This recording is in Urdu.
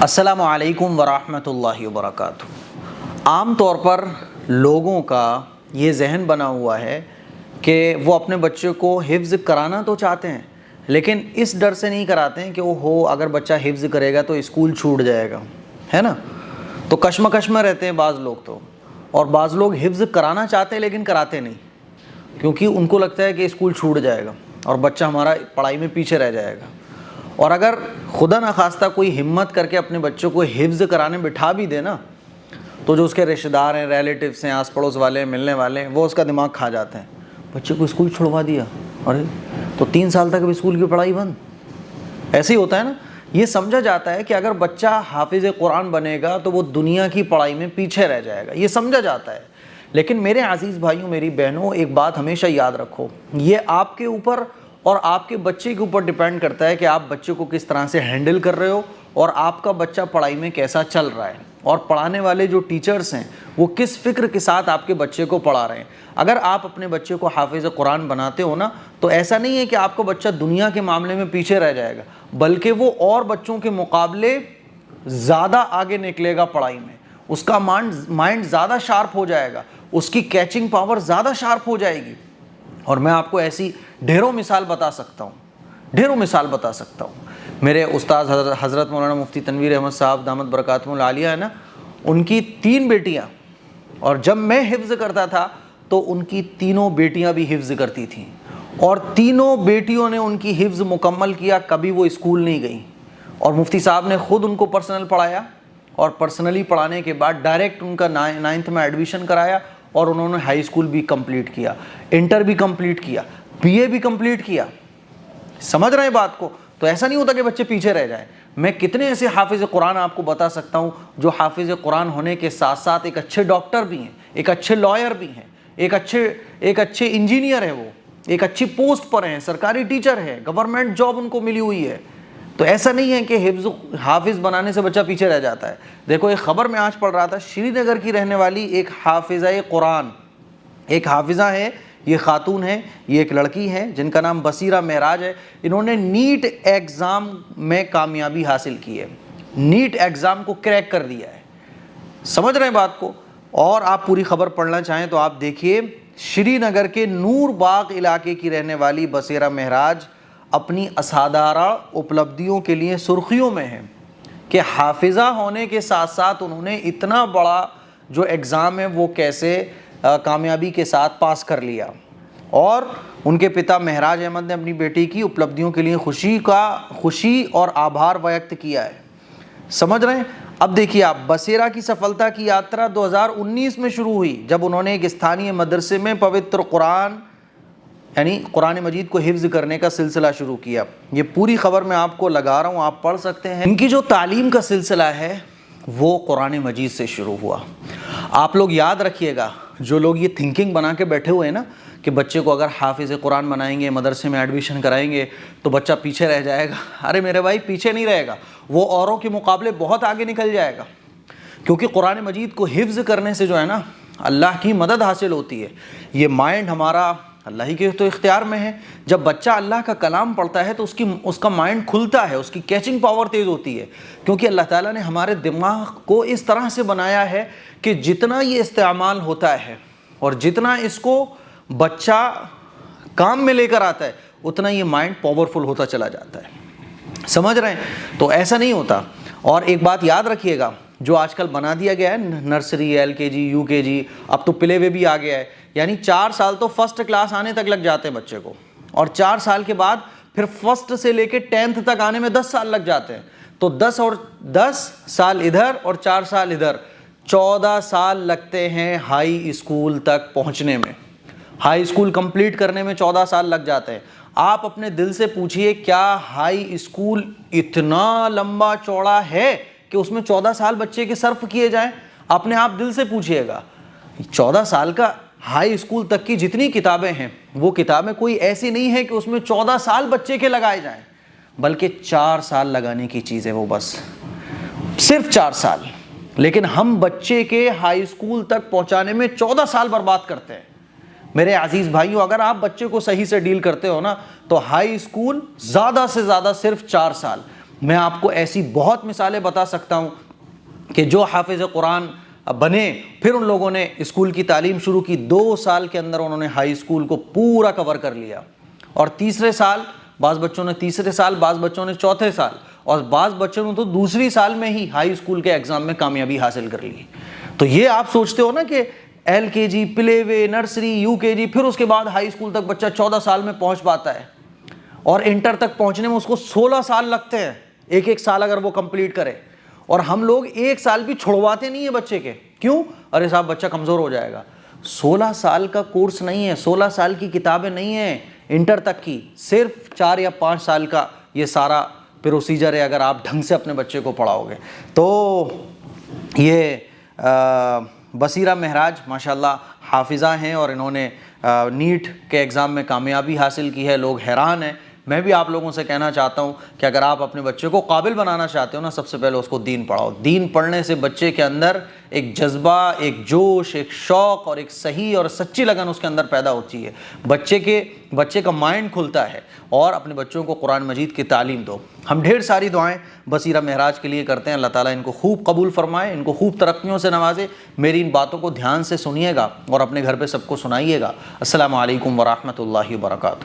السلام علیکم ورحمۃ اللہ وبرکاتہ۔ عام طور پر لوگوں کا یہ ذہن بنا ہوا ہے کہ وہ اپنے بچے کو حفظ کرانا تو چاہتے ہیں، لیکن اس ڈر سے نہیں کراتے ہیں کہ اگر بچہ حفظ کرے گا تو اسکول چھوٹ جائے گا، ہے نا؟ تو کشمکش میں رہتے ہیں بعض لوگ تو، اور بعض لوگ حفظ کرانا چاہتے ہیں لیکن کراتے نہیں، کیونکہ ان کو لگتا ہے کہ اسکول چھوٹ جائے گا اور بچہ ہمارا پڑھائی میں پیچھے رہ جائے گا۔ اور اگر خدا نخواستہ کوئی ہمت کر کے اپنے بچوں کو حفظ کرانے بٹھا بھی دے نا، تو جو اس کے رشتہ دار ہیں، ریلیٹیوز ہیں، آس پڑوس والے ہیں، ملنے والے ہیں، وہ اس کا دماغ کھا جاتے ہیں۔ بچے کو اسکول چھڑوا دیا، ارے تو 3 سال تک اسکول کی پڑھائی بند۔ ایسے ہی ہوتا ہے نا۔ یہ سمجھا جاتا ہے کہ اگر بچہ حافظ قرآن بنے گا تو وہ دنیا کی پڑھائی میں پیچھے رہ جائے گا، یہ سمجھا جاتا ہے۔ لیکن میرے عزیز بھائیوں، میری بہنوں، ایک بات ہمیشہ یاد رکھو، یہ آپ کے اوپر اور آپ کے بچے کے اوپر ڈیپینڈ کرتا ہے کہ آپ بچے کو کس طرح سے ہینڈل کر رہے ہو اور آپ کا بچہ پڑھائی میں کیسا چل رہا ہے، اور پڑھانے والے جو ٹیچرز ہیں وہ کس فکر کے ساتھ آپ کے بچے کو پڑھا رہے ہیں۔ اگر آپ اپنے بچے کو حافظ قرآن بناتے ہو نا، تو ایسا نہیں ہے کہ آپ کا بچہ دنیا کے معاملے میں پیچھے رہ جائے گا، بلکہ وہ اور بچوں کے مقابلے زیادہ آگے نکلے گا پڑھائی میں، اس کا مائنڈ زیادہ شارپ ہو جائے گا، اس کی کیچنگ پاور زیادہ شارپ ہو جائے گی۔ اور میں آپ کو ایسی ڈھیروں مثال بتا سکتا ہوں۔ میرے استاد حضرت مولانا مفتی تنویر احمد صاحب دامت برکاتہم العالیہ ہے نا، ان کی 3 بیٹیاں، اور جب میں حفظ کرتا تھا تو ان کی 3 بیٹیاں بھی حفظ کرتی تھیں، اور 3 بیٹیوں نے ان کی حفظ مکمل کیا، کبھی وہ اسکول نہیں گئیں، اور مفتی صاحب نے خود ان کو پرسنل پڑھایا، اور پرسنلی پڑھانے کے بعد ڈائریکٹ ان کا 9th میں ایڈمیشن کرایا، اور انہوں نے ہائی اسکول بھی کمپلیٹ کیا، انٹر بھی کمپلیٹ کیا، بی اے بھی کمپلیٹ کیا۔ سمجھ رہے ہیں بات کو؟ تو ایسا نہیں ہوتا کہ بچے پیچھے رہ جائیں۔ میں کتنے ایسے حافظ قرآن آپ کو بتا سکتا ہوں جو حافظ قرآن ہونے کے ساتھ ساتھ ایک اچھے ڈاکٹر بھی ہیں، ایک اچھے لائر بھی ہیں، ایک اچھے انجینئر ہیں، وہ ایک اچھی پوسٹ پر ہیں، سرکاری ٹیچر ہے، گورنمنٹ جاب ان کو ملی ہوئی ہے۔ تو ایسا نہیں ہے کہ حافظ بنانے سے بچہ پیچھے رہ جاتا ہے۔ دیکھو، ایک خبر میں آج پڑھ رہا تھا، شری نگر کی رہنے والی ایک حافظہ قرآن، ایک حافظہ ہے، یہ خاتون ہے، یہ ایک لڑکی ہے جن کا نام بصیرہ معراج ہے۔ انہوں نے نیٹ ایگزام میں کامیابی حاصل کی ہے، نیٹ ایگزام کو کریک کر دیا ہے۔ سمجھ رہے ہیں بات کو؟ اور آپ پوری خبر پڑھنا چاہیں تو آپ دیکھیے، شری نگر کے نور باغ علاقے کی رہنے والی بصیرہ معراج اپنی اسادارہ اپلبدھیوں کے لیے سرخیوں میں ہے کہ حافظہ ہونے کے ساتھ ساتھ انہوں نے اتنا بڑا جو ایگزام ہے وہ کیسے کامیابی کے ساتھ پاس کر لیا، اور ان کے پتا مہراج احمد نے اپنی بیٹی کی اپلبدھیوں کے لیے خوشی اور آبھار ویکت کیا ہے۔ سمجھ رہے ہیں؟ اب دیکھیے آپ، بصیرہ کی سفلتا کی یاترا 2019 میں شروع ہوئی، جب انہوں نے ایک استھانی مدرسے میں پوتر قرآن یعنی قرآن مجید کو حفظ کرنے کا سلسلہ شروع کیا۔ یہ پوری خبر میں آپ کو لگا رہا ہوں، آپ پڑھ سکتے ہیں۔ ان کی جو تعلیم کا سلسلہ ہے وہ قرآن مجید سے شروع ہوا۔ آپ لوگ یاد رکھیے گا، جو لوگ یہ تھنکنگ بنا کے بیٹھے ہوئے ہیں نا کہ بچے کو اگر حافظ قرآن بنائیں گے، مدرسے میں ایڈمیشن کرائیں گے تو بچہ پیچھے رہ جائے گا، ارے میرے بھائی، پیچھے نہیں رہے گا، وہ اوروں کے مقابلے بہت آگے نکل جائے گا، کیونکہ قرآن مجید کو حفظ کرنے سے جو ہے نا اللہ کی مدد حاصل ہوتی ہے۔ یہ مائنڈ ہمارا اللہ ہی کے تو اختیار میں ہے۔ جب بچہ اللہ کا کلام پڑھتا ہے تو اس کا مائنڈ کھلتا ہے، اس کی کیچنگ پاور تیز ہوتی ہے، کیونکہ اللہ تعالیٰ نے ہمارے دماغ کو اس طرح سے بنایا ہے کہ جتنا یہ استعمال ہوتا ہے اور جتنا اس کو بچہ کام میں لے کر آتا ہے، اتنا یہ مائنڈ پاورفل ہوتا چلا جاتا ہے۔ سمجھ رہے ہیں؟ تو ایسا نہیں ہوتا۔ اور ایک بات یاد رکھیے گا، جو آج کل بنا دیا گیا ہے نرسری، LKG، UKG، اب تو پلے وے بھی آ گیا ہے، یعنی 4 سال تو فرسٹ کلاس آنے تک لگ جاتے ہیں بچے کو، اور 4 سال کے بعد پھر فرسٹ سے لے کے 10th تک آنے میں 10 سال لگ جاتے ہیں۔ تو 10 سال ادھر اور 4 سال ادھر، 14 سال لگتے ہیں ہائی اسکول تک پہنچنے میں۔ ہائی اسکول کمپلیٹ کرنے میں 14 سال لگ جاتے ہیں۔ آپ اپنے دل سے پوچھئے، کیا ہائی اسکول اتنا لمبا چوڑا ہے کہ اس میں 14 سال بچے کے صرف کیے جائیں؟ اپنے آپ دل سے پوچھئے گا۔ 14 سال کا ہائی اسکول تک کی جتنی کتابیں ہیں، وہ کتابیں کوئی ایسی نہیں ہے کہ اس میں 14 سال بچے کے لگائے جائیں، بلکہ 4 سال لگانے کی چیز ہے وہ، بس صرف 4 سال۔ لیکن ہم بچے کے ہائی اسکول تک پہنچانے میں 14 سال برباد کرتے ہیں۔ میرے عزیز بھائیوں، اگر آپ بچے کو صحیح سے ڈیل کرتے ہو نا، تو ہائی اسکول زیادہ سے زیادہ صرف 4 سال، میں آپ کو ایسی بہت مثالیں بتا سکتا ہوں کہ جو حافظ قرآن بنے، پھر ان لوگوں نے اسکول کی تعلیم شروع کی، 2 سال کے اندر انہوں نے ہائی اسکول کو پورا کور کر لیا، اور تیسرے سال بعض بچوں نے تیسرے سال، بعض بچوں نے چوتھے سال، اور بعض بچوں نے تو دوسری سال میں ہی ہائی اسکول کے ایگزام میں کامیابی حاصل کر لی۔ تو یہ آپ سوچتے ہو نا کہ ایل کے جی، پلے وے، نرسری، یو کے جی، پھر اس کے بعد ہائی اسکول تک بچہ 14 سال میں پہنچ پاتا ہے، اور انٹر تک پہنچنے میں اس کو 16 سال لگتے ہیں، ایک سال اگر وہ کمپلیٹ کرے، اور ہم لوگ 1 سال بھی چھڑواتے نہیں ہیں بچے کے۔ کیوں؟ ارے صاحب بچہ کمزور ہو جائے گا۔ 16 سال کا کورس نہیں ہے، 16 سال کی کتابیں نہیں ہیں انٹر تک کی، صرف 4 یا 5 سال کا یہ سارا پروسیجر ہے، اگر آپ ڈھنگ سے اپنے بچے کو پڑھاؤ گے تو۔ یہ بصیرہ مہراج ماشاءاللہ حافظہ ہیں، اور انہوں نے نیٹ کے ایگزام میں کامیابی حاصل کی ہے، لوگ حیران ہیں۔ میں بھی آپ لوگوں سے کہنا چاہتا ہوں کہ اگر آپ اپنے بچے کو قابل بنانا چاہتے ہو نا، سب سے پہلے اس کو دین پڑھاؤ۔ دین پڑھنے سے بچے کے اندر ایک جذبہ، ایک جوش، ایک شوق اور ایک صحیح اور سچی لگن اس کے اندر پیدا ہوتی ہے۔ بچے کا مائنڈ کھلتا ہے، اور اپنے بچوں کو قرآن مجید کی تعلیم دو۔ ہم ڈھیر ساری دعائیں بصیرہ مہراج کے لیے کرتے ہیں، اللہ تعالیٰ ان کو خوب قبول فرمائے، ان کو خوب ترقیوں سے نوازے۔ میری ان باتوں کو دھیان سے سنیے گا اور اپنے گھر پہ سب کو سنائیے گا۔ السلام علیکم ورحمۃ اللہ وبرکاتہ۔